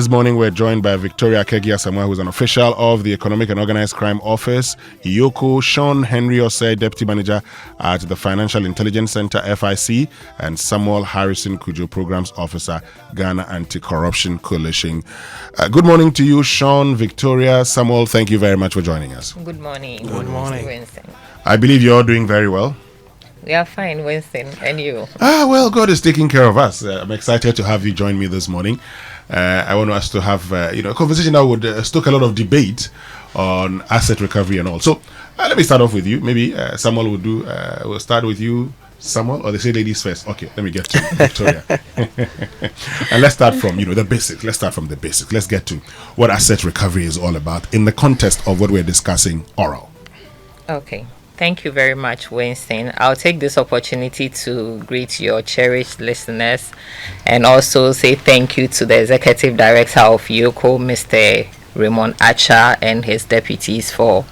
this morning we're joined by Victoria Kegia-Samuel, who's an official of the Economic and Organized Crime Office, IOCO, Sean Henry Osei, Deputy Manager at the Financial Intelligence Center, FIC, and Samuel Harrison Kujo, Programs Officer, Ghana Anti-Corruption Coalition. Good morning to you, Sean, Victoria, Samuel. Thank you very much for joining us. Good morning. Good morning. Winston. I believe you're all doing very well. We are fine, Winston. And you? Well, God is taking care of us. I'm excited to have you join me this morning. I want us to have a conversation that would stoke a lot of debate on asset recovery and all. So let me start off with you. Maybe Samuel will do. We'll start with you, Samuel, or they say ladies first. Okay, let me get to Victoria. And let's start from the basics. Let's start from the basics. Let's get to what asset recovery is all about in the context of what we're discussing, oral. Okay. Thank you very much, Winston. I'll take this opportunity to greet your cherished listeners and also say thank you to the Executive Director of IOCO, Mr. Raymond Acha, and his deputies for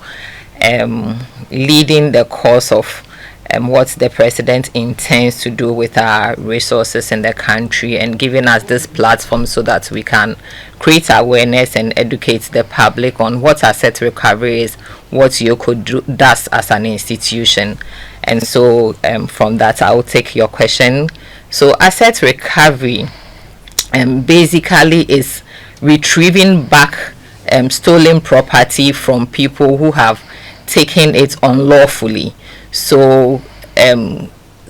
leading the course of what the President intends to do with our resources in the country and giving us this platform so that we can create awareness and educate the public on what asset recovery is, what IOCO does as an institution. And so from that, I will take your question. So asset recovery basically is retrieving back stolen property from people who have taken it unlawfully. So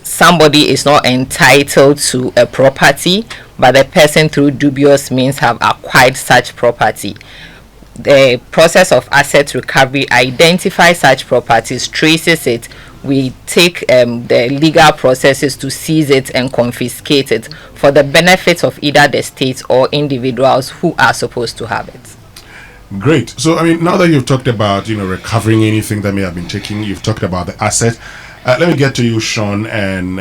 somebody is not entitled to a property, but the person through dubious means have acquired such property. The process of asset recovery identifies such properties, traces it. We take the legal processes to seize it and confiscate it for the benefit of either the state or individuals who are supposed to have it. Great. So, now that you've talked about, recovering anything that may have been taken, you've talked about the asset. Let me get to you, Sean, and,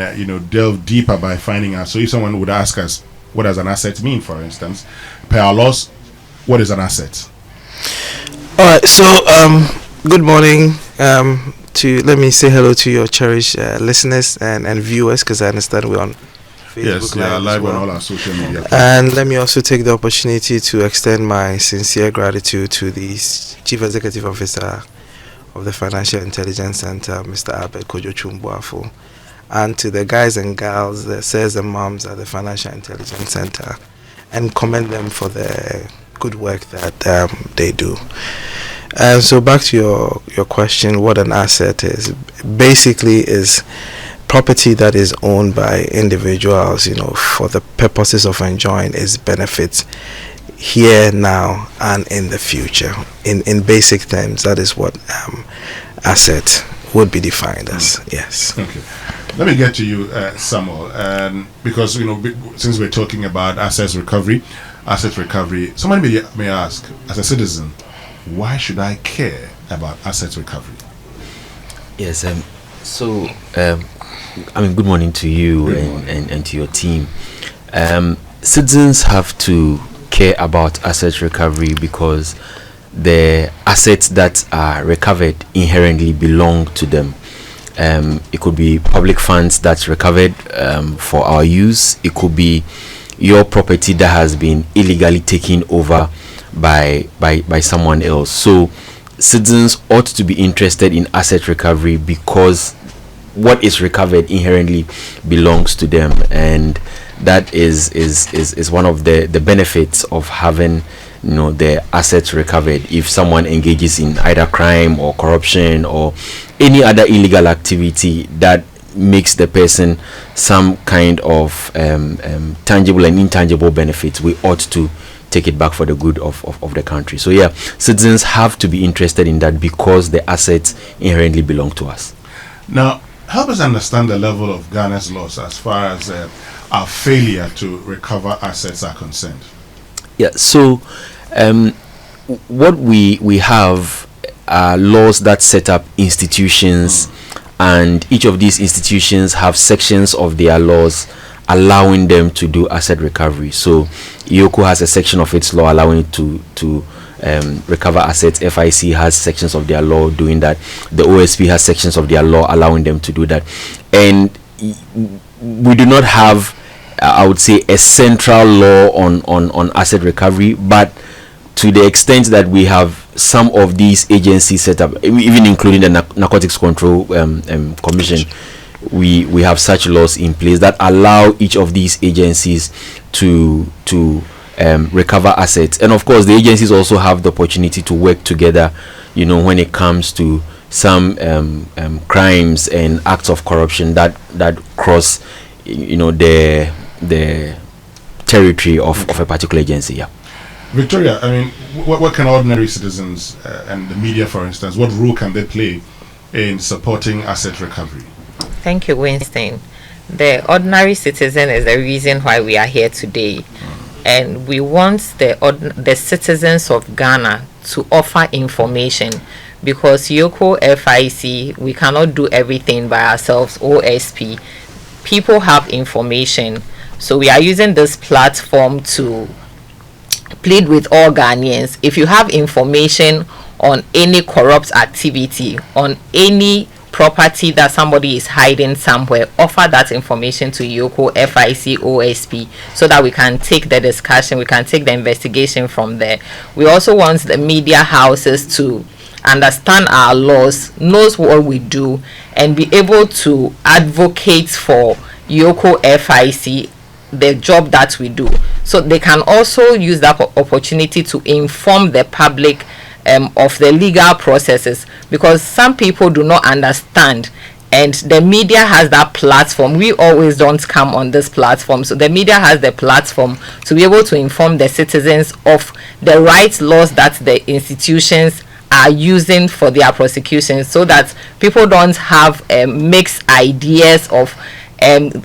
delve deeper by finding out. So if someone would ask us, what does an asset mean, for instance? Per our laws, what is an asset? All right. So, good morning. Let me say hello to your cherished listeners and viewers, because I understand we're on Facebook live on all our social media. And let me also take the opportunity to extend my sincere gratitude to the Chief Executive Officer of the Financial Intelligence Center, Mr. Albert Kojo Chumbuafo, and to the guys and gals, the sirs and moms at the Financial Intelligence Center, and commend them for the good work that they do. And so back to your question, what an asset is. Basically is property that is owned by individuals, for the purposes of enjoying its benefits here, now, and in the future. In basic terms, that is what asset would be defined as. Yes. Okay. Let me get to you, Samuel, because since we're talking about asset recovery, somebody may ask, as a citizen, why should I care about asset recovery? Yes. Good morning to you and to your team. Citizens have to care about asset recovery because the assets that are recovered inherently belong to them. It could be public funds that's recovered for our use. It could be your property that has been illegally taken over by someone else. So citizens ought to be interested in asset recovery because what is recovered inherently belongs to them, and that is one of the benefits of having the assets recovered. If someone engages in either crime or corruption or any other illegal activity that makes the person some kind of tangible and intangible benefits, we ought to take it back for the good of the country. So citizens have to be interested in that because the assets inherently belong to us. Now, help us understand the level of Ghana's laws as far as our failure to recover assets are concerned. So what we have are laws that set up institutions, and each of these institutions have sections of their laws allowing them to do asset recovery. So IOCO has a section of its law allowing it to recover assets. FIC has sections of their law doing that. The OSP has sections of their law allowing them to do that. And we do not have I would say, a central law on asset recovery, but to the extent that we have some of these agencies set up, even including the Narcotics Control Commission, we have such laws in place that allow each of these agencies to recover assets. And of course, the agencies also have the opportunity to work together, when it comes to some crimes and acts of corruption that cross, the territory of a particular agency. Yeah. Victoria, I mean, what can ordinary citizens and the media, for instance, what role can they play in supporting asset recovery? Thank you, Winston. The ordinary citizen is the reason why we are here today. And we want the citizens of Ghana to offer information, because Yoco FIC, we cannot do everything by ourselves, OSP. People have information. So we are using this platform to plead with all Ghanaians. If you have information on any corrupt activity, on any property that somebody is hiding somewhere, offer that information to Yoco FIC OSP so that we can take the discussion, we can take the investigation from there. We also want the media houses to understand our laws, knows what we do, and be able to advocate for Yoco FIC, the job that we do. So they can also use that opportunity to inform the public of the legal processes, because some people do not understand, and the media has that platform. We always don't come on this platform, so the media has the platform to be able to inform the citizens of the right laws that the institutions are using for their prosecution, so that people don't have mixed ideas of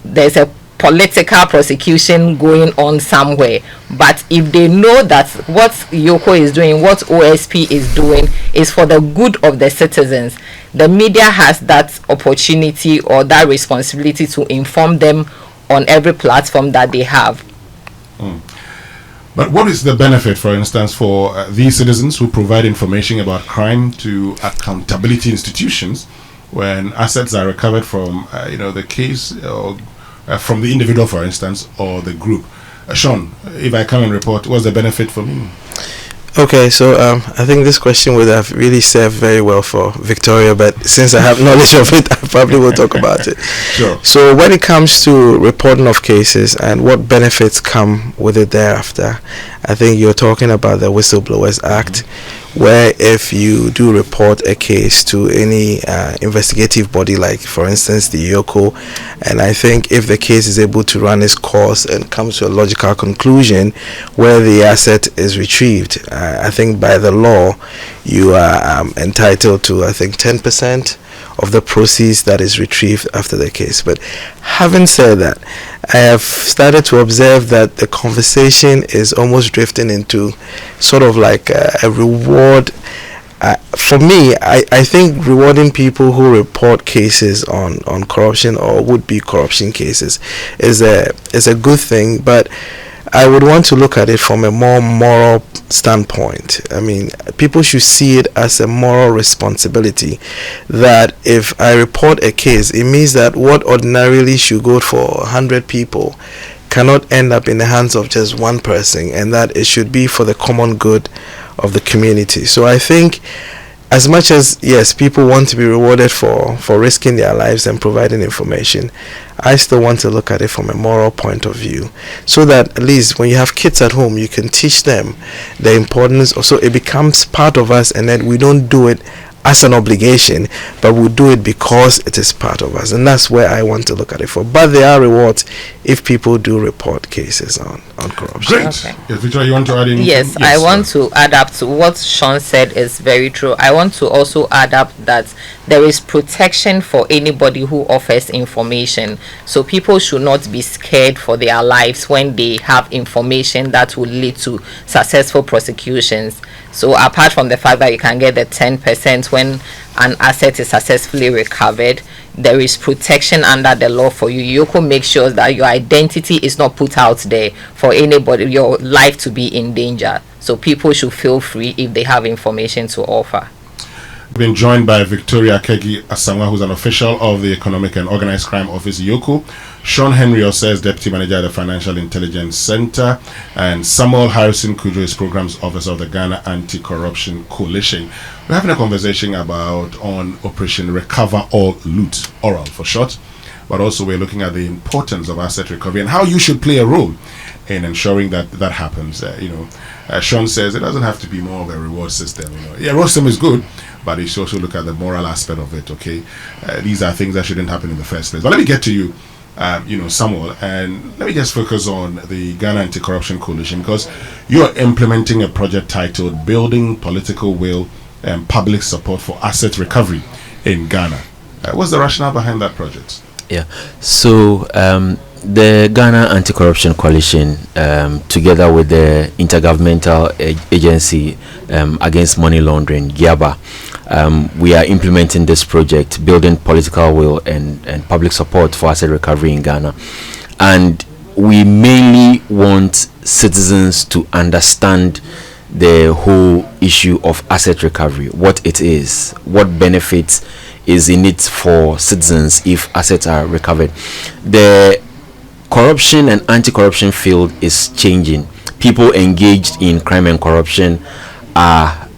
there's a political prosecution going on somewhere. But if they know that what Yoco is doing, what OSP is doing is for the good of the citizens, the media has that opportunity or that responsibility to inform them on every platform that they have. But what is the benefit, for instance, for these citizens who provide information about crime to accountability institutions when assets are recovered from the case or from the individual, for instance, or the group? Sean, if I come and report, what's the benefit for me? Okay, so I think this question would have really served very well for Victoria, but since I have knowledge of it, I probably will talk about it. Sure. So when it comes to reporting of cases and what benefits come with it thereafter, I think you're talking about the Whistleblowers Act, where if you do report a case to any investigative body, like for instance the Yoco, and I think if the case is able to run its course and comes to a logical conclusion where the asset is retrieved, I think by the law you are entitled to, I think, 10% of the proceeds that is retrieved after the case. But having said that, I have started to observe that the conversation is almost drifting into sort of like a reward. For me, I think rewarding people who report cases on corruption or would-be corruption cases is a good thing, but I would want to look at it from a more moral standpoint. I mean, people should see it as a moral responsibility that if I report a case, it means that what ordinarily should go for 100 people cannot end up in the hands of just one person, and that it should be for the common good of the community. So I think, as much as, yes, people want to be rewarded for risking their lives and providing information, I still want to look at it from a moral point of view, so that at least when you have kids at home, you can teach them the importance, so it becomes part of us, and that we don't do it as an obligation, but we do it because it is part of us. And that's where I want to look at it for. But there are rewards if people do report cases on corruption. Great. Okay. Yes, Victoria, you want to add anything? Yes, I want to add up to what Sean said is very true. I want to also add up that there is protection for anybody who offers information. So people should not be scared for their lives when they have information that will lead to successful prosecutions. So apart from the fact that you can get the 10% when an asset is successfully recovered, there is protection under the law for you. Yoco makes sure that your identity is not put out there for anybody, your life to be in danger. So people should feel free if they have information to offer. Been joined by Victoria Kegi Asamoah, who's an official of the Economic and Organized Crime Office, YOCO, Sean Henry Osei, Deputy Manager at the Financial Intelligence Center, and Samuel Harrison Kudjo is Programs Officer of the Ghana Anti-Corruption Coalition. We're having a conversation about on Operation Recover or Loot, ORAL for short, but also we're looking at the importance of asset recovery and how you should play a role in ensuring that that happens. Sean says it doesn't have to be more of a reward system. Yeah, reward system is good, but you should also look at the moral aspect of it. Okay, these are things that shouldn't happen in the first place. But let me get to you, Samuel, and let me just focus on the Ghana Anti-Corruption Coalition, because you're implementing a project titled "Building Political Will and Public Support for Asset Recovery in Ghana." What's the rationale behind that project? Yeah, so the Ghana Anti-Corruption Coalition, together with the Intergovernmental Agency Against Money Laundering, GIABA, we are implementing this project, building political will and public support for asset recovery in Ghana. And we mainly want citizens to understand the whole issue of asset recovery, what it is, what benefits is in it for citizens if assets are recovered. The corruption and anti-corruption field is changing. People engaged in crime and corruption are,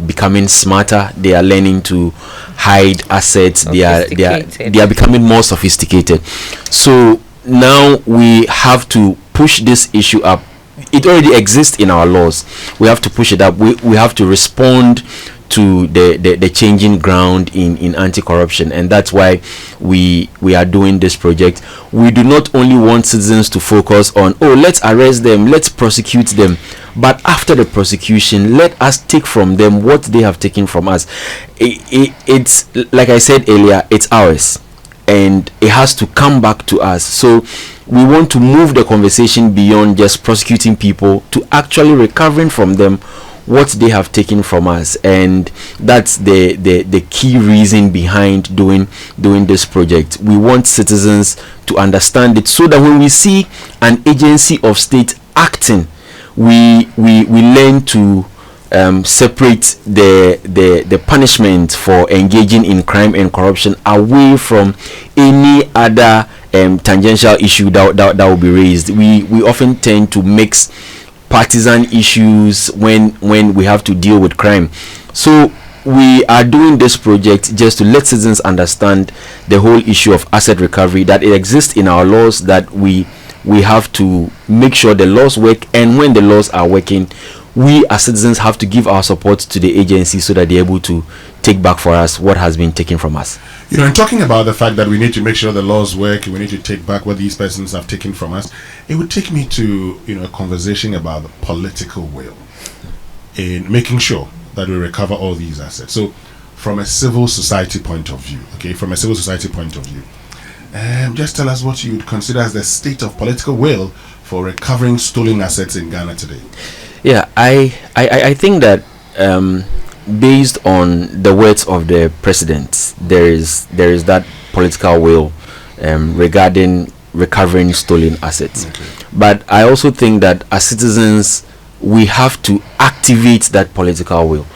becoming smarter. They are learning to hide assets. They are becoming more sophisticated. So now we have to push this issue up. It already exists in our laws. We have to push it up. We have to respond to the changing ground in anti-corruption, and that's why we are doing this project. We do not only want citizens to focus on, let's arrest them, let's prosecute them, but after the prosecution, let us take from them what they have taken from us. It's like I said earlier, it's ours and it has to come back to us. So we want to move the conversation beyond just prosecuting people to actually recovering from them what they have taken from us, and that's the key reason behind doing this project. We want citizens to understand it, so that when we see an agency of state acting, we learn to separate the punishment for engaging in crime and corruption away from any other tangential issue that will be raised. We often tend to mix partisan issues when we have to deal with crime. So we are doing this project just to let citizens understand the whole issue of asset recovery, that it exists in our laws, that we have to make sure the laws work, and when the laws are working, we as citizens have to give our support to the agency so that they're able to take back for us what has been taken from us. In talking about the fact that we need to make sure the laws work, we need to take back what these persons have taken from us, it would take me to a conversation about the political will in making sure that we recover all these assets. So from a civil society point of view, just tell us what you would consider as the state of political will for recovering stolen assets in Ghana today. Yeah, I think that based on the words of the president, there is that political will regarding recovering stolen assets. Okay. But I also think that as citizens, we have to activate that political will.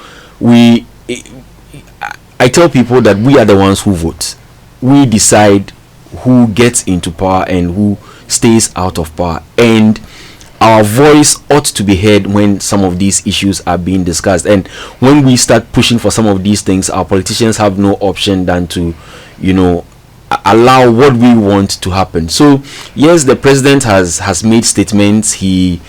I tell people that we are the ones who vote. We decide who gets into power and who stays out of power, and our voice ought to be heard when some of these issues are being discussed. And when we start pushing for some of these things, our politicians have no option than to allow what we want to happen. So yes, the president has made statements. He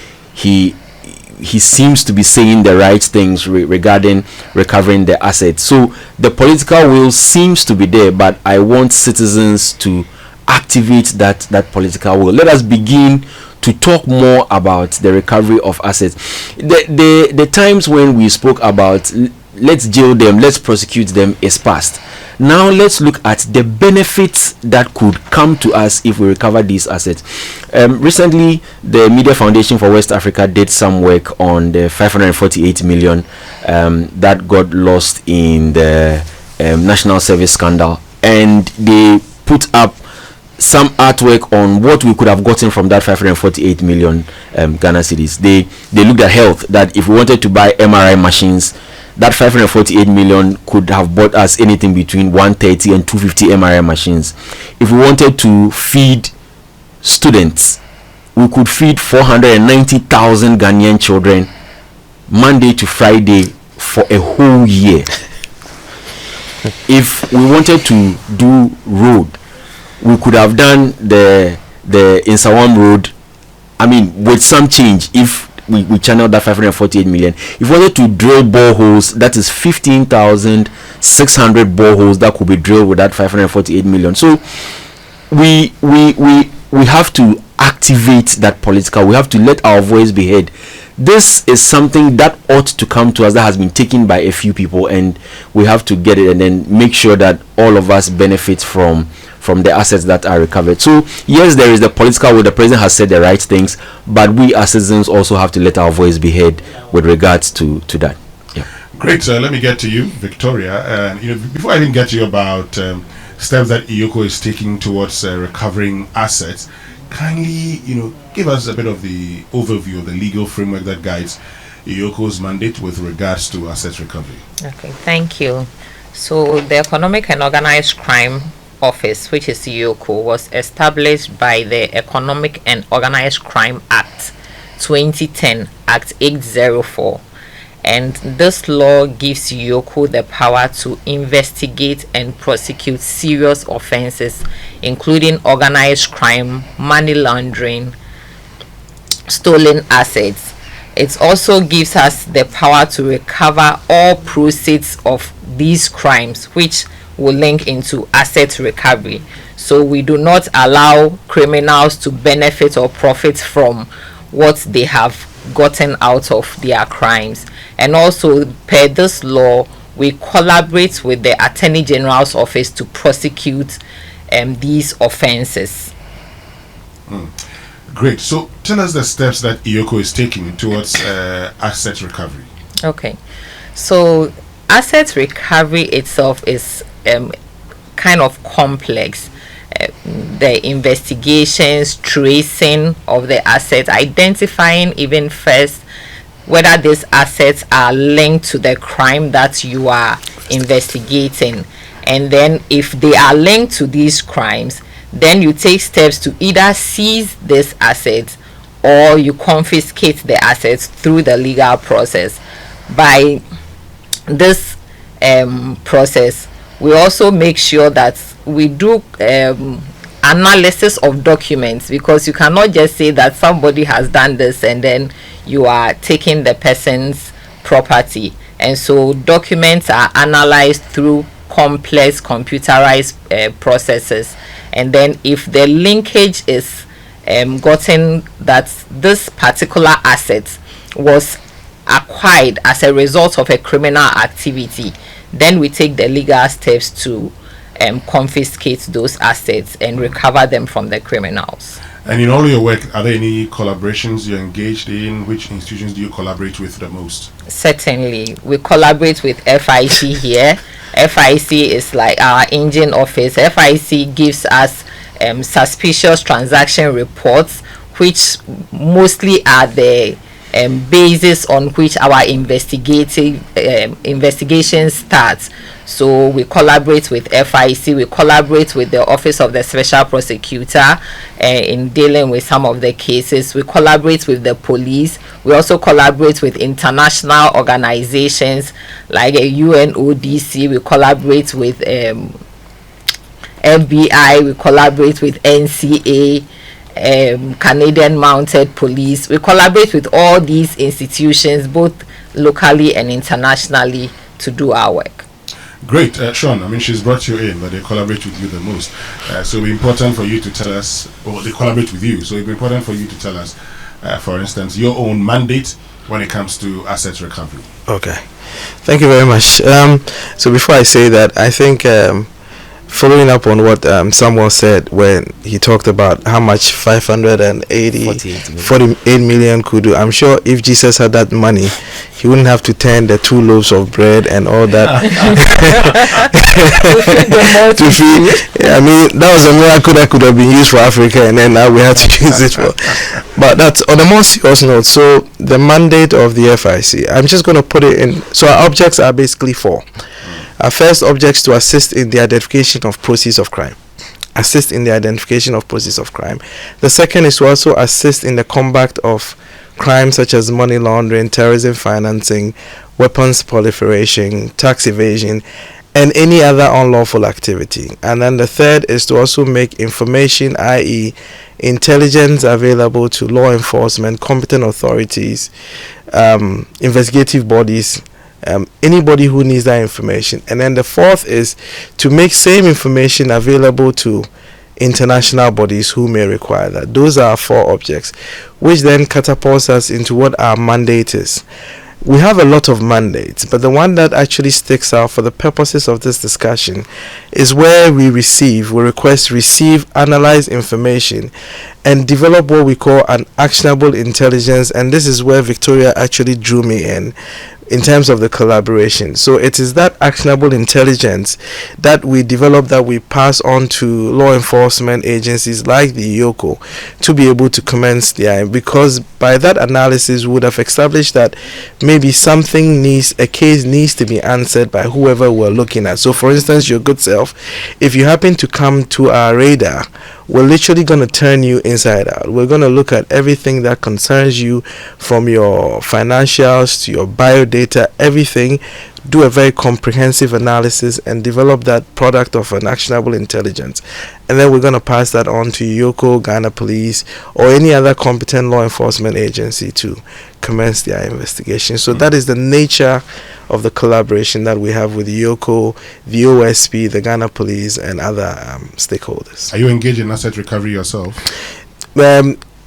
seems to be saying the right things regarding recovering the assets. So the political will seems to be there, but I want citizens to activate that political will. Let us begin to talk more about the recovery of assets. The times when we spoke about let's jail them, let's prosecute them is past. Now let's look at the benefits that could come to us if we recover these assets. Recently, the Media Foundation for West Africa did some work on the 548 million that got lost in the National Service scandal, and they put up some artwork on what we could have gotten from that 548 million Ghana cedis. They looked at health, that if we wanted to buy MRI machines, that 548 million could have bought us anything between 130 and 250 MRI machines. If we wanted to feed students, we could feed 490,000 Ghanaian children Monday to Friday for a whole year. If we wanted to do road, we could have done the Insawam road, I mean, with some change, if we channeled that 548 million. If we wanted to drill boreholes, that is 15,600 boreholes that could be drilled with that 548 million. So we have to activate that political. We have to let our voice be heard. This is something that ought to come to us, that has been taken by a few people, and we have to get it and then make sure that all of us benefit from the assets that are recovered. So yes, there is the political will. The president has said the right things, but we as citizens also have to let our voice be heard with regards to that. Yeah. Great. Let me get to you, Victoria. Before I even get to you about steps that EOCO is taking towards recovering assets, kindly, give us a bit of the overview of the legal framework that guides EOCO's mandate with regards to asset recovery. Okay, thank you. So the Economic and Organized Crime Office, which is EOCO, was established by the Economic and Organized Crime Act 2010, Act 804. And this law gives EOCO the power to investigate and prosecute serious offenses, including organized crime, money laundering, stolen assets. It also gives us the power to recover all proceeds of these crimes, which will link into asset recovery. So we do not allow criminals to benefit or profit from what they have gotten out of their crimes. And also, per this law, we collaborate with the Attorney General's office to prosecute these offenses. Great. So tell us the steps that EOCO is taking towards asset recovery. Okay. So asset recovery itself is kind of complex. The investigations, tracing of the assets, identifying even first whether these assets are linked to the crime that you are investigating, and then if they are linked to these crimes, then you take steps to either seize these assets or you confiscate the assets through the legal process. By this process, we also make sure that we do analysis of documents, because you cannot just say that somebody has done this and then you are taking the person's property. And so documents are analyzed through complex computerized processes, and then if the linkage is gotten that this particular asset was acquired as a result of a criminal activity, then we take the legal steps to confiscate those assets and recover them from the criminals. And in all your work, are there any collaborations you're engaged in? Which institutions do you collaborate with the most? Certainly, we collaborate with FIC here. FIC is like our engine office. FIC gives us suspicious transaction reports, which mostly are the basis on which our investigation starts. So we collaborate with FIC, we collaborate with the Office of the Special Prosecutor in dealing with some of the cases. We collaborate with the police. We also collaborate with international organizations like UNODC. We collaborate with FBI. We collaborate with NCA, Canadian Mounted Police. We collaborate with all these institutions, both locally and internationally, to do our work. Great. Sean, I mean, she's brought you in, but they collaborate with you the most. So it'll be important for you to tell us, or they collaborate with you, so it'll be important for you to tell us, for instance, your own mandate when it comes to asset recovery. Okay. Thank you very much. So before I say that, I think following up on what Samuel said when he talked about how much 48 million could do. I'm sure if Jesus had that money, he wouldn't have to turn the 2 loaves of bread and all that to feed. I mean, that was a miracle that could have been used for Africa, and then now we have to use it for. But that's on a more serious note. So the mandate of the FIC, I'm just going to put it in. So our objects are basically 4. Our first objects to assist in the identification of proceeds of crime. Assist in the identification of proceeds of crime. The second is to also assist in the combat of crimes such as money laundering, terrorism financing, weapons proliferation, tax evasion, and any other unlawful activity. And then the third is to also make information, i.e., intelligence, available to law enforcement, competent authorities, investigative bodies, anybody who needs that information. And then the fourth is to make same information available to international bodies who may require that. Those are 4 objects, which then catapults us into what our mandate is. We have a lot of mandates, but the one that actually sticks out for the purposes of this discussion is where we request, receive, analyze information, and develop what we call an actionable intelligence. And this is where Victoria actually drew me in terms of the collaboration. So it is that actionable intelligence that we develop, that we pass on to law enforcement agencies like the IOCO to be able to commence their, because by that analysis we would have established that maybe a case needs to be answered by whoever we're looking at. So for instance, your good self, if you happen to come to our radar, we're literally going to turn you inside out. We're going to look at everything that concerns you, from your financials to your biodata, everything, do a very comprehensive analysis and develop that product of an actionable intelligence. And then we're going to pass that on to IOCO, Ghana Police, or any other competent law enforcement agency to commence their investigation. So that is the nature of the collaboration that we have with IOCO, the OSP, the Ghana Police, and other stakeholders. Are you engaged in asset recovery yourself?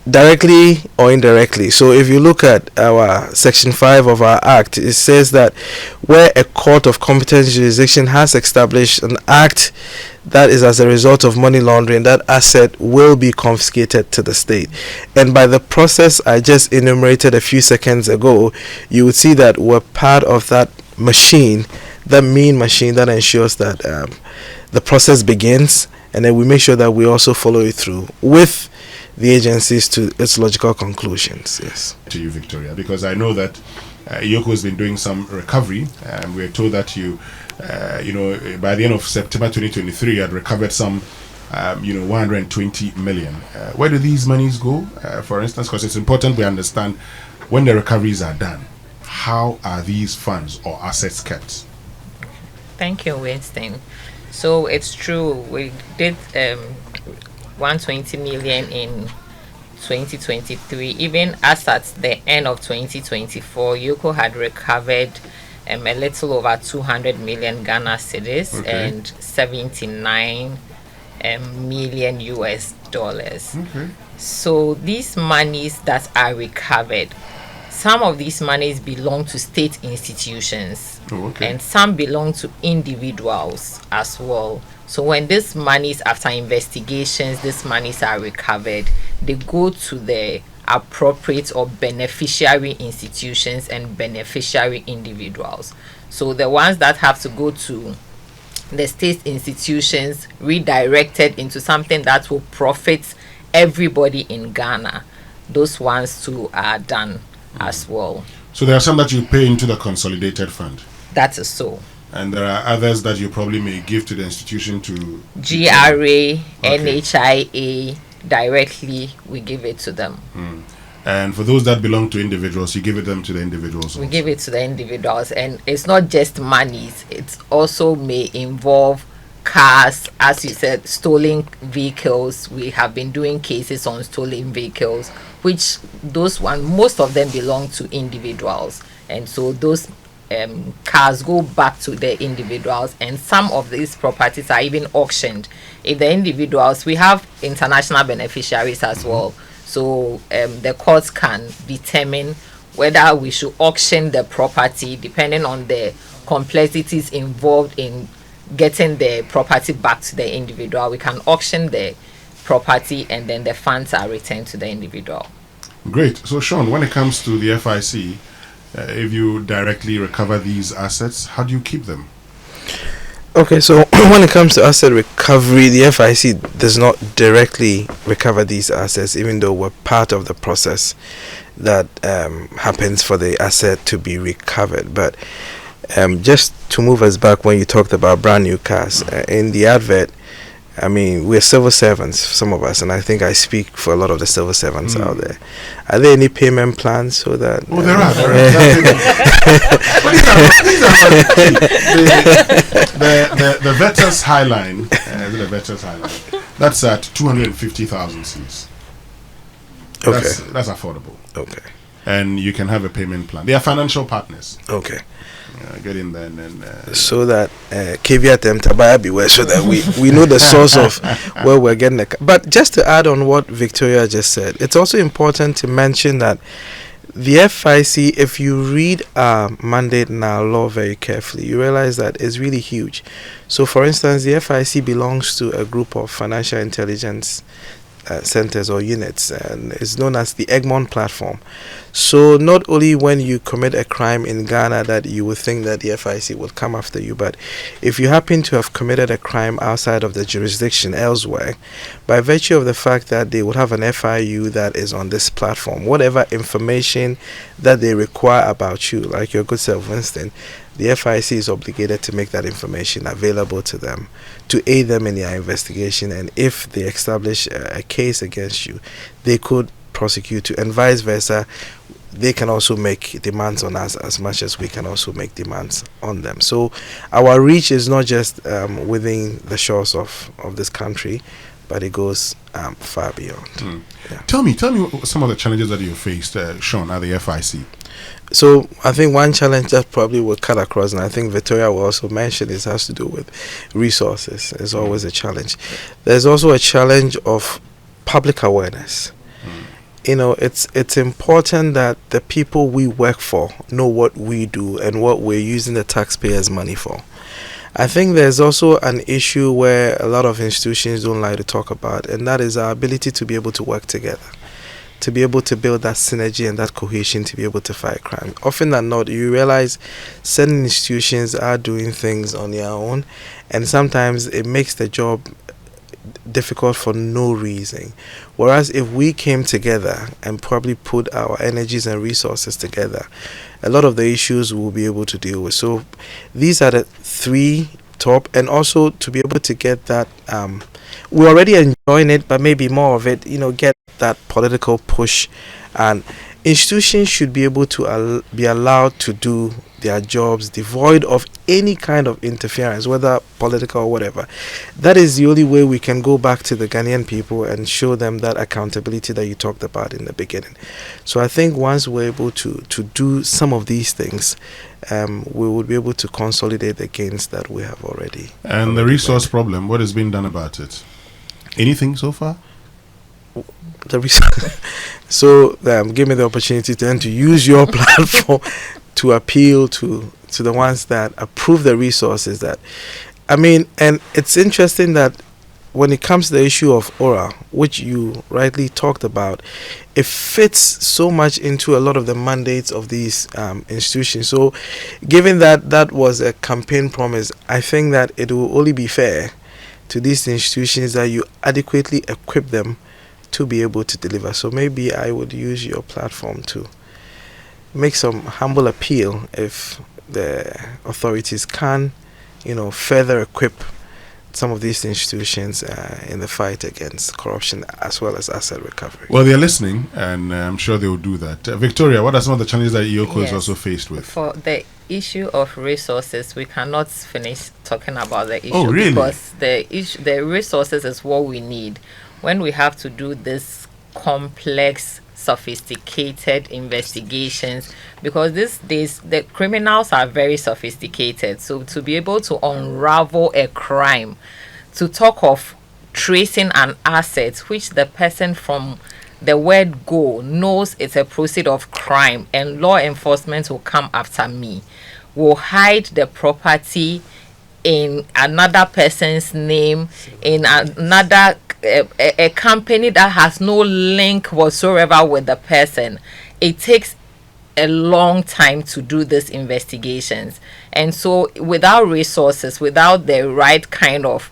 Directly or indirectly. So if you look at our section 5 of our act, it says that where a court of competent jurisdiction has established an act that is as a result of money laundering, that asset will be confiscated to the state. And by the process I just enumerated a few seconds ago, you would see that we're part of that machine, that mean machine that ensures that the process begins, and then we make sure that we also follow it through with the agencies to its logical conclusions. Yes. To you, Victoria, because I know that IOCO has been doing some recovery, and we're told that you by the end of September 2023, you had recovered some 120 million. Where do these monies go, for instance? Because it's important we understand when the recoveries are done, how are these funds or assets kept? Thank you, Winston. So it's true, we did 120 million in 2023. Even as at the end of 2024, IOCO had recovered a little over 200 million Ghana cedis, okay, and 79 million US dollars. Okay. So these monies that are recovered, some of these monies belong to state institutions, okay, and some belong to individuals as well. So when these monies, after investigations, these monies are recovered, they go to the appropriate or beneficiary institutions and beneficiary individuals. So the ones that have to go to the state institutions, redirected into something that will profit everybody in Ghana, those ones too are done as well. So there are some that you pay into the consolidated fund. That is so. And there are others that you probably may give to the institution to GRA, okay, NHIA, directly we give it to them. And for those that belong to individuals, you give it them to the individuals. We give it to the individuals, and it's not just monies, it also may involve cars, as you said, stolen vehicles. We have been doing cases on stolen vehicles, which those one, most of them belong to individuals, and so those cars go back to the individuals, and some of these properties are even auctioned. If the individuals, we have international beneficiaries as well, so the courts can determine whether we should auction the property depending on the complexities involved in getting the property back to the individual. We can auction the property and then the funds are returned to the individual. Great. So, Sean, when it comes to the FIC, if you directly recover these assets, how do you keep them? Okay, so when it comes to asset recovery, the FIC does not directly recover these assets, even though we're part of the process that happens for the asset to be recovered. But just to move us back, when you talked about brand new cars, in the advert, I mean, we're civil servants, some of us, and I think I speak for a lot of the civil servants out there. Are there any payment plans so that... Oh, there are. The Vetters Highline, the Vetters Highline, that's at 250,000 Cs. Okay. That's affordable. Okay. And you can have a payment plan. They are financial partners. Okay. Get in there and then... so that caveat emptor beware, so that we know the source of where we're getting the... But just to add on what Victoria just said, it's also important to mention that the FIC, if you read our mandate and our law very carefully, you realize that it's really huge. So, for instance, the FIC belongs to a group of financial intelligence centers or units, and it's known as the Egmont platform. So not only when you commit a crime in Ghana that you would think that the FIC will come after you, but if you happen to have committed a crime outside of the jurisdiction elsewhere, by virtue of the fact that they would have an FIU that is on this platform, whatever information that they require about you, like your good self, Winston, the FIC is obligated to make that information available to them to aid them in their investigation, and if they establish a case against you, they could prosecute you, and vice versa. They can also make demands on us as much as we can also make demands on them. So our reach is not just within the shores of this country, but it goes far beyond. Yeah. Tell me some of the challenges that you faced, Sean, at the FIC. So I think one challenge that probably will cut across, and I think Victoria will also mention this, has to do with resources. It's always a challenge. There's also a challenge of public awareness. You know, it's important that the people we work for know what we do and what we're using the taxpayers' money for. I think there's also an issue where a lot of institutions don't like to talk about, and that is our ability to be able to work together, to be able to build that synergy and that cohesion to be able to fight crime. Often than not, you realize certain institutions are doing things on their own, and sometimes it makes the job difficult for no reason. Whereas if we came together and probably put our energies and resources together, a lot of the issues we'll be able to deal with. So these are the three top, and also to be able to get that we're already enjoying it, but maybe more of it, you know, get that political push, and institutions should be able to be allowed to do their jobs devoid of any kind of interference, whether political or whatever. That is the only way we can go back to the Ghanaian people and show them that accountability that you talked about in the beginning. So I think once we're able to do some of these things, we will be able to consolidate the gains that we have already. And the resource problem, what has been done about it? Anything so far? So give me the opportunity then to use your platform to appeal to the ones that approve the resources. That, I mean, and it's interesting that when it comes to the issue of ORA, which you rightly talked about, it fits so much into a lot of the mandates of these institutions. So given that that was a campaign promise, I think that it will only be fair to these institutions that you adequately equip them to be able to deliver. So maybe I would use your platform to make some humble appeal if the authorities can, you know, further equip some of these institutions in the fight against corruption as well as asset recovery. Well, they're listening, and I'm sure they will do that. Victoria, what are some of the challenges that EOCO is also faced with? For the issue of resources, we cannot finish talking about the issue. Oh, really? Because the resources is what we need when we have to do this complex, sophisticated investigations, because these days the criminals are very sophisticated. So to be able to unravel a crime, to talk of tracing an asset which the person from the word go knows it's a proceed of crime, and law enforcement will come after me, will hide the property in another person's name, in another a company that has no link whatsoever with the person. It takes a long time to do these investigations, and so without resources, without the right kind of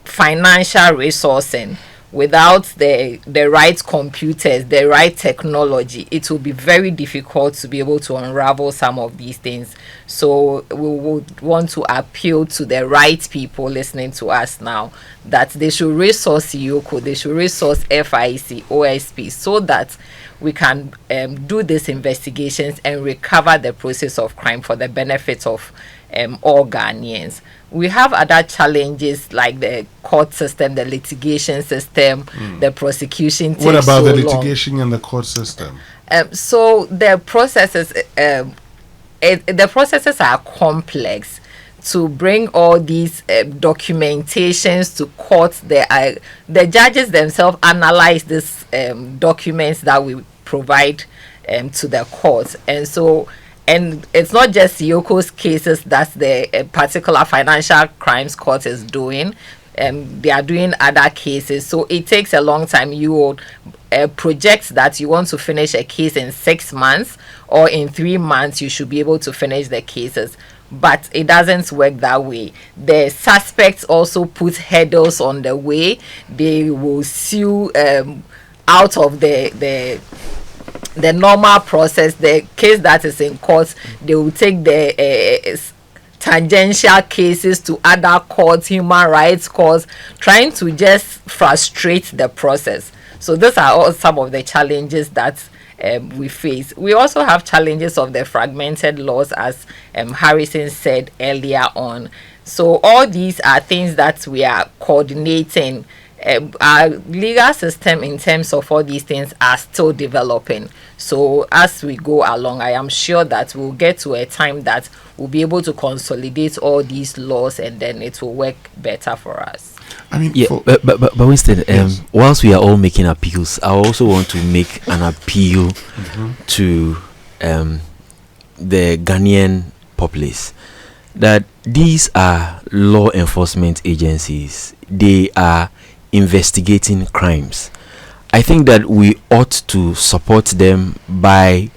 financial resourcing, without the right computers, the right technology, it will be very difficult to be able to unravel some of these things. So we would want to appeal to the right people listening to us now, that they should resource IOCO, they should resource FIC, OSP, so that we can do these investigations and recover the process of crime for the benefit of all Ghanaians. We have other challenges like the court system, the litigation system, the prosecution takes What about so the long. litigation and the court system? So the processes are complex. To bring all these documentations to court, the judges themselves analyze these documents that we provide to the court, and it's not just IOCO's cases that the particular financial crimes court is doing. They are doing other cases, so it takes a long time. You would project that you want to finish a case in 6 months, or in 3 months you should be able to finish the cases, but it doesn't work that way. The suspects also put hurdles on the way. They will sue out of the normal process. The case that is in court, they will take the tangential cases to other courts, human rights courts, trying to just frustrate the process. So these are all some of the challenges that we face. We also have challenges of the fragmented laws, as Harrison said earlier on. So all these are things that we are coordinating. Our legal system in terms of all these things are still developing. So as we go along, I am sure that we'll get to a time that we'll be able to consolidate all these laws, and then it will work better for us. I mean, yeah, but Winston, yes. Whilst we are all making appeals, I also want to make an appeal to the Ghanaian populace, that these are law enforcement agencies. They are investigating crimes. I think that we ought to support them by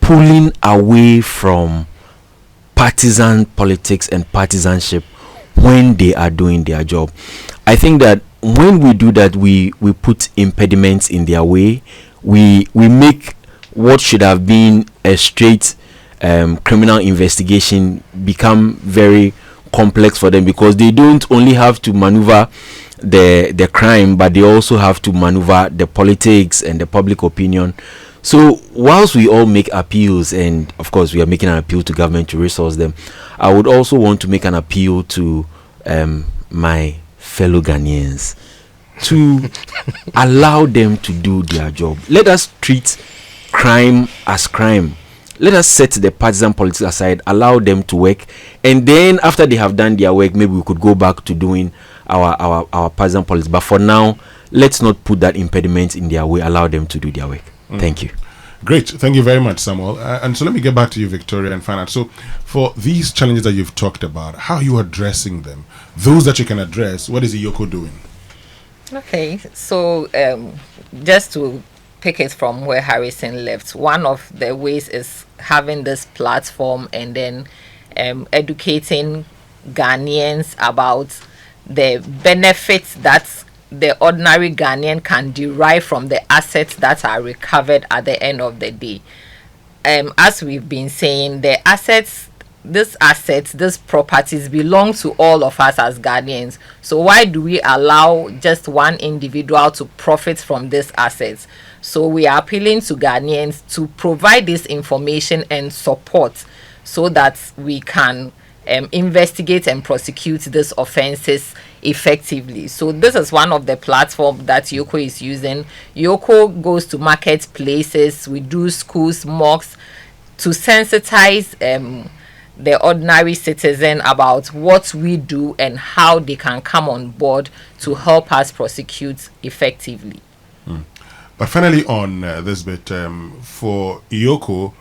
pulling away from partisan politics and partisanship when they are doing their job. I think that when we do that, we put impediments in their way. We make what should have been a straight criminal investigation become very complex for them, because they don't only have to maneuver the crime, but they also have to maneuver the politics and the public opinion. So whilst we all make appeals, and of course we are making an appeal to government to resource them, I would also want to make an appeal to my fellow Ghanaians to allow them to do their job. Let us treat crime as crime. Let us set the partisan politics aside, allow them to work, and then after they have done their work, maybe we could go back to doing our partisan politics. But for now, let's not put that impediment in their way. Allow them to do their work. Thank you. Great. Thank you very much, Samuel. And so let me get back to you, Victoria, and find out. So for these challenges that you've talked about, how are you addressing them? Those that you can address, what is IOCO doing? Okay. So just to pick it from where Harrison left, one of the ways is having this platform and then educating Ghanaians about the benefits that the ordinary Ghanaian can derive from the assets that are recovered at the end of the day. As we've been saying, the assets, these properties belong to all of us as Ghanaians. So why do we allow just one individual to profit from these assets? So we are appealing to Ghanaians to provide this information and support so that we can investigate and prosecute these offenses effectively. So this is one of the platforms that IOCO is using. IOCO goes to marketplaces, we do schools, mosques, to sensitize the ordinary citizen about what we do and how they can come on board to help us prosecute effectively. But finally, on this bit, for IOCO,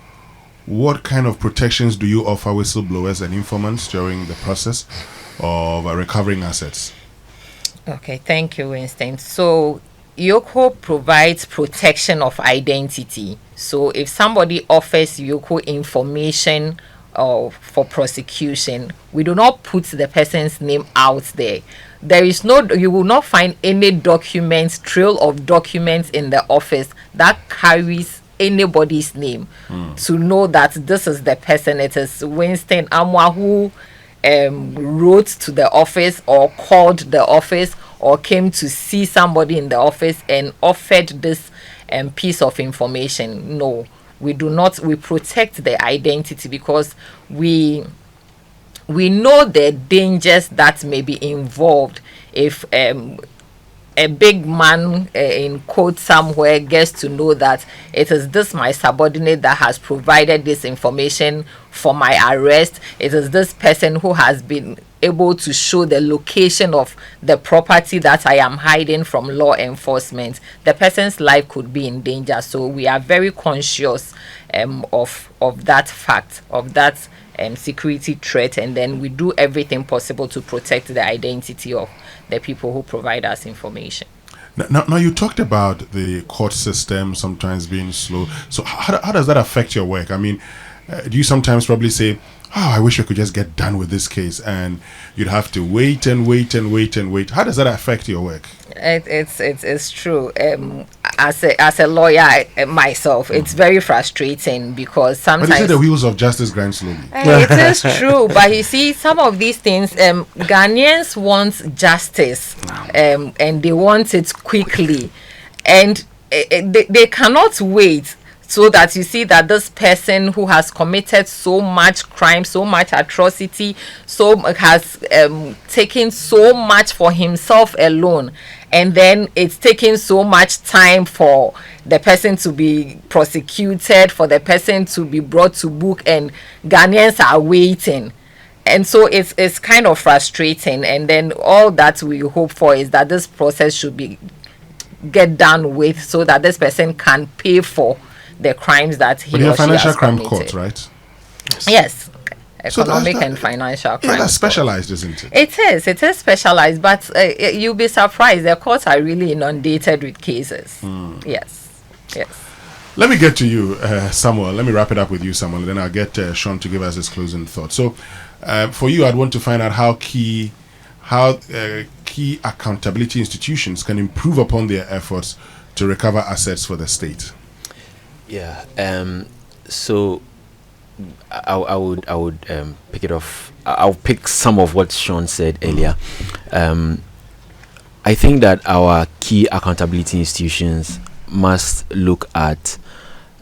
what kind of protections do you offer whistleblowers and informants during the process of recovering assets? Okay, thank you, Winston. So, Yoco provides protection of identity. So, if somebody offers Yoco information for prosecution, we do not put the person's name out there. There is no, you will not find any documents, trail of documents in the office that carries anybody's name to know that this is the person. It is Winston Amwa who wrote to the office or called the office or came to see somebody in the office and offered this piece of information. No, we do not. We protect the identity because we know the dangers that may be involved if a big man in court somewhere gets to know that it is this my subordinate that has provided this information for my arrest. It is this person who has been able to show the location of the property that I am hiding from law enforcement. The person's life could be in danger. So we are very conscious of that fact, of that security threat, and then we do everything possible to protect the identity of the people who provide us information. Now you talked about the court system sometimes being slow. So how does that affect your work? I mean, do you sometimes probably say, oh, I wish I could just get done with this case, and you'd have to wait and wait and wait and wait? How does that affect your work? It's true. As a lawyer myself, it's very frustrating because sometimes. But you say the wheels of justice grind slowly. It is true, but you see, some of these things, Ghanaians want justice, and they want it quickly, and they cannot wait. So that you see that this person who has committed so much crime, so much atrocity, has taken so much for himself alone, and then it's taking so much time for the person to be prosecuted, for the person to be brought to book, and Ghanaians are waiting. And so it's kind of frustrating. And then all that we hope for is that this process should be get done with, so that this person can pay for the crimes that he or she financial has crime committed. court, right? Yes, So economic and financial crime. Yeah, that's specialized, isn't it? It is specialized, but you'll be surprised. The courts are really inundated with cases. Yes. Let me get to you, Samuel. Let me wrap it up with you, Samuel. Then I'll get Sean to give us his closing thoughts. So, for you, I'd want to find out how key accountability institutions can improve upon their efforts to recover assets for the state. Yeah. So I would pick it off. I'll pick some of what Sean said earlier. I think that our key accountability institutions must look at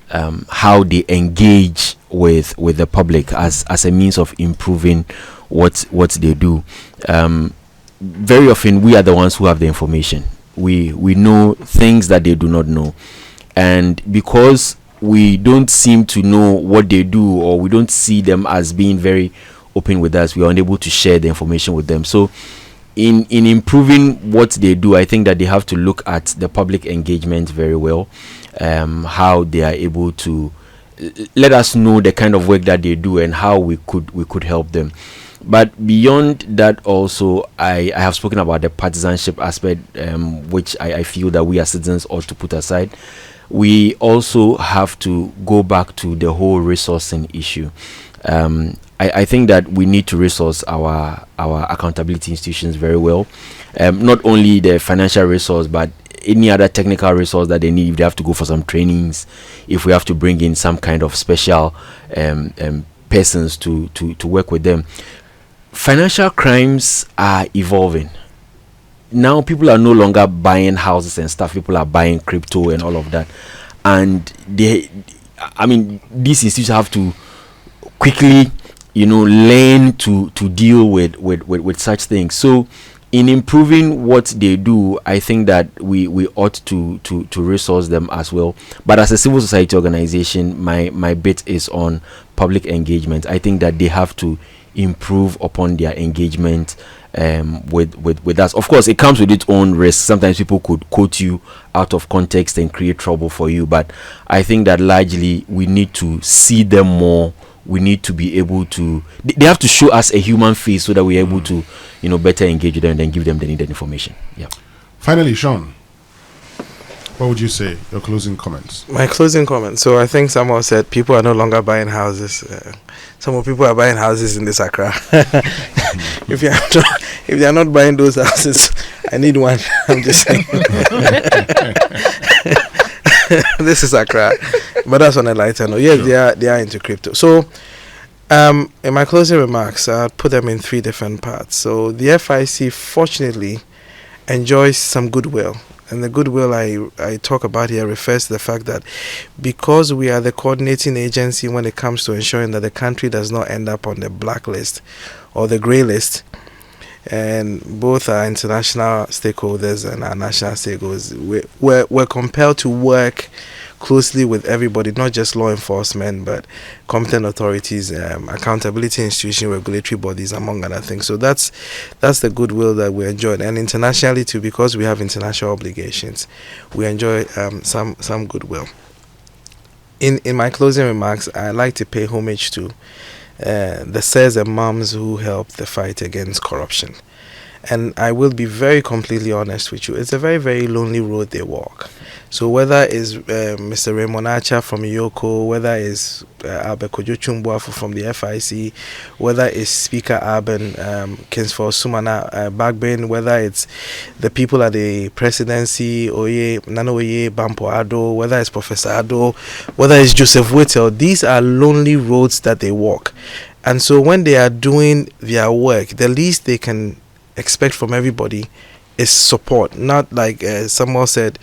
how they engage with the public as a means of improving what they do. Very often we are the ones who have the information. We know things that they do not know, and because we don't seem to know what they do, or we don't see them as being very open with us, we are unable to share the information with them. So in improving what they do, I think that they have to look at the public engagement very well, how they are able to let us know the kind of work that they do and how we could help them. But beyond that, also I have spoken about the partisanship aspect, which I feel that we as citizens ought to put aside. We also have to go back to the whole resourcing issue. I think that we need to resource our accountability institutions very well. Not only the financial resource, but any other technical resource that they need. If they have to go for some trainings, if we have to bring in some kind of special persons to work with them. Financial crimes are evolving. Now people are no longer buying houses and stuff. People are buying crypto and all of that, and these institutions have to quickly, learn to deal with such things. So in improving what they do, I think that we ought to resource them as well. But as a civil society organization, my bit is on public engagement. I think that they have to improve upon their engagement with us. Of course, it comes with its own risk. Sometimes people could quote you out of context and create trouble for you. But I think that largely we need to see them more. We need to be able to, they have to show us a human face so that we're able to, better engage with them and then give them the needed information. Yeah. Finally, Sean, what would you say? Your closing comments? My closing comments. So I think someone said people are no longer buying houses. Some more people are buying houses in this Accra. If they are not buying those houses, I need one. I'm just saying. This is Accra, but that's on a lighter note. Yes, sure. they are into crypto. So, in my closing remarks, I'll put them in 3 different parts. So, the FIC fortunately enjoys some goodwill, and the goodwill I talk about here refers to the fact that because we are the coordinating agency when it comes to ensuring that the country does not end up on the blacklist or the grey list, and both our international stakeholders and our national stakeholders, we're compelled to work closely with everybody, not just law enforcement, but competent authorities, accountability institutions, regulatory bodies, among other things. So that's the goodwill that we enjoy, and internationally too, because we have international obligations, we enjoy some goodwill. In my closing remarks, I like to pay homage to the sirs and moms who helped the fight against corruption. And I will be very completely honest with you, it's a very, very lonely road they walk. So whether it's Mr. Raymond Archer from Yoko, whether it's Albert Kojo Chumbuafu from the FIC, whether it's Speaker Urban, Kingsford Sumana Bagbin, whether it's the people at the presidency, Nana Oye, Bampo Ado, whether it's Professor Ado, whether it's Joseph Whittle, these are lonely roads that they walk. And so when they are doing their work, the least they can expect from everybody is support, not like someone said,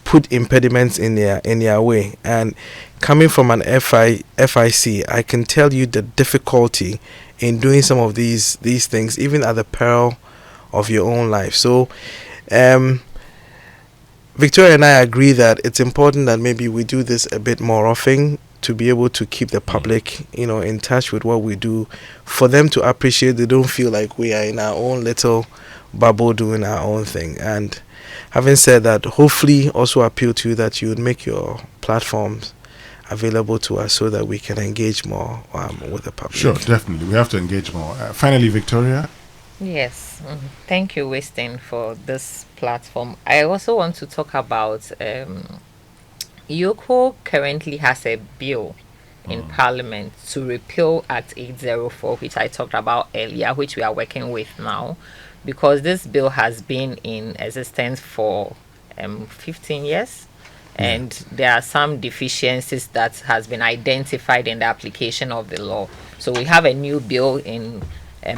put impediments in their way. And coming from an FIC, I can tell you the difficulty in doing some of these things, even at the peril of your own life. So Victoria and I agree that it's important that maybe we do this a bit more often to be able to keep the public, in touch with what we do, for them to appreciate. They don't feel like we are in our own little bubble doing our own thing. And having said that, hopefully also appeal to you that you would make your platforms available to us so that we can engage more with the public. Sure, definitely. We have to engage more. Finally, Victoria. Yes. Thank you, Winston, for this platform. I also want to talk about Yoko currently has a bill in Parliament to repeal Act 804, which I talked about earlier, which we are working with now, because this bill has been in existence for 15 years, and there are some deficiencies that has been identified in the application of the law. So we have a new bill in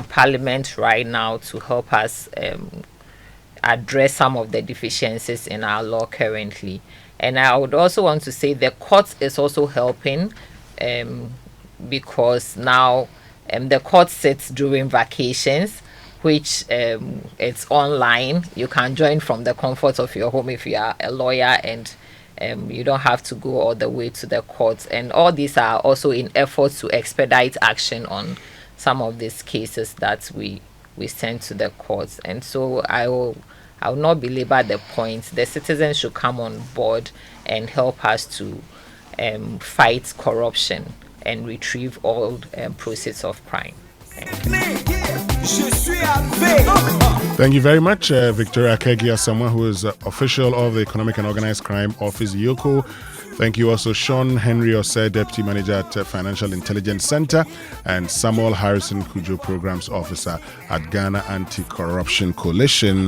Parliament right now to help us address some of the deficiencies in our law currently. And I would also want to say the court is also helping, because now the court sits during vacations, which it's online. You can join from the comfort of your home if you are a lawyer, and you don't have to go all the way to the courts. And all these are also in efforts to expedite action on some of these cases that we send to the courts. And so I will not belabor the point. The citizens should come on board and help us to fight corruption and retrieve all proceeds of crime. Thank you very much, Victoria Kegia, someone who is official of the Economic and Organized Crime Office, Yoko. Thank you also, Sean Henry Osei, Deputy Manager at Financial Intelligence Center, and Samuel Harrison Kujo, Programs Officer at Ghana Anti-Corruption Coalition.